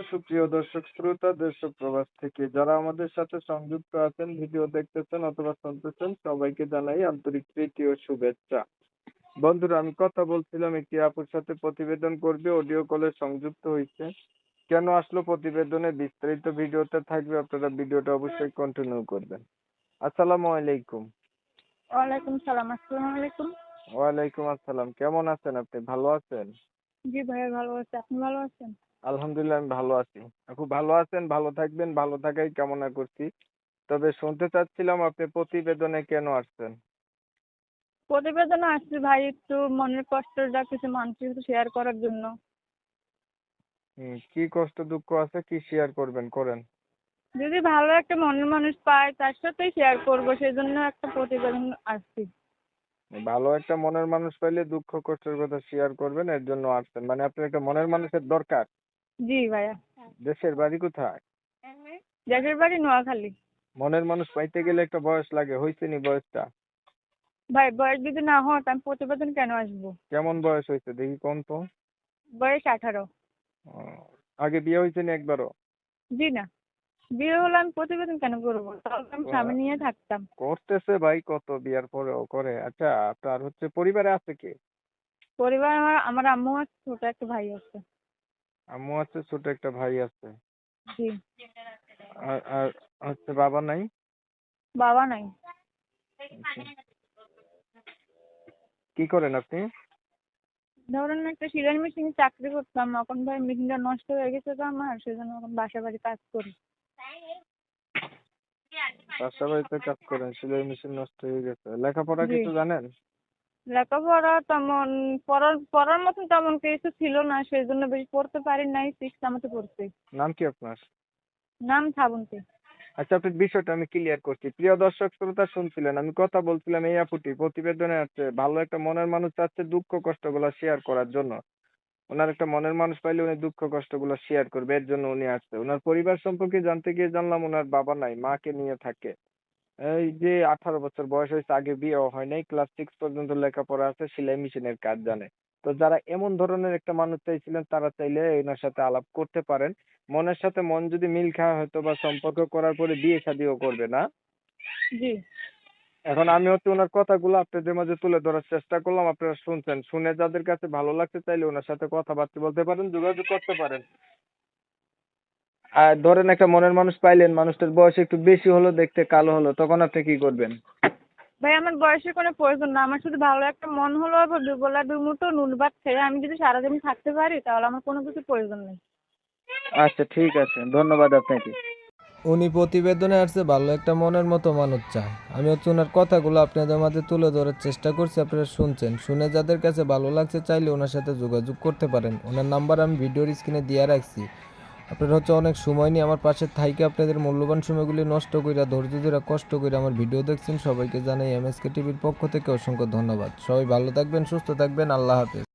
সুপ্রিয় দর্শক শ্রোতা দেশ ও প্রবাস থেকে যারা আমাদের সাথে সংযুক্ত আছেন, ভিডিও দেখতেছেন অথবা শুনতেছেন, সবাইকে জানাই আন্তরিক প্রীতি ও শুভেচ্ছা। বন্ধুরা, আমি কথা বলছিলাম একটি আপুর সাথে প্রতিবেদন করবে, অডিও কলে সংযুক্ত হয়েছে। কেন আসলো প্রতিবেদনে বিস্তারিত ভিডিওতে থাকবে, আপনারা ভিডিওটা অবশ্যই কন্টিনিউ করবেন। আসসালামু আলাইকুম। ওয়ালাইকুম সালাম। আসসালামু আলাইকুম। ওয়ালাইকুম আসসালাম। কেমন আছেন আপনি? ভালো আছেন? জি ভাইয়া, ভালো আছি। আপনি ভালো আছেন? আলহামদুলিল্লাহ, আমি ভালো আছি। খুব ভালো আছেন, ভালো থাকবেন, ভালো থাকাই কামনা করছি। তবে শুনতে চাচ্ছিলাম আপনি প্রতিবেদনে কেন আসছেন? প্রতিবেদনে আসছি ভাই, একটু মনের কষ্টটা কিছু মানুষের সাথে শেয়ার করার জন্য। কি কষ্ট দুঃখ আছে, কি শেয়ার করবেন করেন। যদি ভালো একটা মনের মানুষ পাই তার সাথেই শেয়ার করবো, সেই জন্য একটা প্রতিবেদন আসছি। ভালো একটা মনের মানুষ পাইলে দুঃখ কষ্টের কথা শেয়ার করবেন, এর জন্য আসছেন। মানে আপনার একটা মনের মানুষের দরকার। জি ভাইয়া। দেশের বাড়ি কোথায়? দেশের বাড়ি নোয়াখালী। মনের মানুষ পাইতে গেলে একটা বয়স লাগে, হয়েছে নি বয়সটা? ভাই বয়স যদি না হয় আমি প্রতিবেদন কেন আসবো? কেমন বয়স হয়েছে দেখি কোন তো? বয়স 18। আগে বিয়ে হয়েছে নি একবারও? জি না, বিয়ে হলে আমি প্রতিবেদন কেন করবো? তাহলে আমি স্বামী নিয়ে থাকতাম। করতেছে ভাই, কত বিয়ার পরেও করে। আচ্ছা, আপনার হচ্ছে পরিবারে আছে কে? পরিবার আমার আমার আম্মু আছে, ছোট একটা ভাই আছে। আম্মু আছে, ছোট একটা ভাই আছে। জি। আর আর হচ্ছে বাবা নাই? বাবা নাই। আচ্ছা। কি করেন আপনি? ধরুন একটা সেলাই মেশিনে চাকরি করতাম, এখন ভাই মেশিনটা নষ্ট হয়ে গেছে তো আমার, সেজন্য এখন বাসা বাড়ি কাজ করি। বাসা বাড়িতে কাজ করেন, সেলাই মেশিন নষ্ট হয়ে গেছে। লেখাপড়া জি। কিছু জানেন? লেখাপড়া তেমন পড়ার পড়ার মতন তেমন কিছু ছিল না, সেই জন্য বেশি পড়তে পারি নাই, 6 পড়ছি। নাম কি আপনার? নাম শ্রাবন্তী। আচ্ছা, আপনার বিষয়টা আমি ক্লিয়ার করছি। প্রিয় দর্শক শ্রোতা, শুনছিলেন আমি কথা বলছিলাম এই আপুটি প্রতিবেদনে আছে ভালো একটা মনের মানুষ চাচ্ছে দুঃখ কষ্টগুলো শেয়ার করার জন্য। ওনার একটা মনের মানুষ পাইলে উনি দুঃখ কষ্টগুলো শেয়ার করবে, এর জন্য উনি আসছে। ওনার পরিবার সম্পর্কে জানতে গিয়ে জানলাম ওনার বাবা নাই, মাকে নিয়ে থাকে। এই যে 18 বছর বয়স হয়েছে, আগে বিয়েও হয় নাই, ক্লাস 6 পর্যন্ত লেখাপড়া আছে, সেলাই মেশিনের কাজ জানে। তো যারা এমন ধরনের একটা মানুষ চাইছিলেন তারা চাইলে এনার সাথে আলাপ করতে পারেন। মনের সাথে মন যদি মিল খায় হয়তো বা সম্পর্ক করার পরে বিয়ে শাদীও করবে না। জি। এখন আমি হচ্ছে ওনার কথাগুলো আপনাদের মাঝে তুলে ধরার চেষ্টা করলাম, আপনারা শুনছেন। শুনে যাদের কাছে ভালো লাগছে চাইলে ওনার সাথে কথাবার্তা বলতে পারেন, যোগাযোগ করতে পারেন। আর ধরেন একটা মনের মানুষ পাইলেন, মানুষটার বয়স একটু বেশি হলো, দেখতে কালো হলো, তখন আপনি কি করবেন? ভাই আমার বয়সের কোনো প্রয়োজন না, আমার শুধু ভালো একটা মন হলো, দুবেলা দুমুঠো নুন ভাত খেয়ে আমি যদি সারাদিন থাকতে পারি তাহলে আমার কোনো কিছু প্রয়োজন নেই। আচ্ছা, ঠিক আছে, ধন্যবাদ আপনাকে। উনি প্রতিবেদনে আসছে ভালো একটা মনের মতো মানুষ চায়। আমি হচ্ছে ওনার কথাগুলো আপনাদের মাঝে তুলে ধরার চেষ্টা করছি, আপনারা শুনছেন। শুনে যাদের কাছে ভালো লাগছে চাইলে ওনার সাথে যোগাযোগ করতে পারেন। ওনার নাম্বার আমি ভিডিওর স্ক্রিনে দিয়ে রাখছি। আপনারা হচ্ছে অনেক সময় নিয়ে আমার পাশে থাইকে আপনাদের মূল্যবান সময়গুলি নষ্ট কইরা ধৈর্য ধরে কষ্ট করে আমার ভিডিও দেখছেন। সবাইকে জানাই MSK টিভির পক্ষ থেকে অসংখ্য ধন্যবাদ। সবাই ভালো থাকবেন, সুস্থ থাকবেন। আল্লাহ হাফেজ।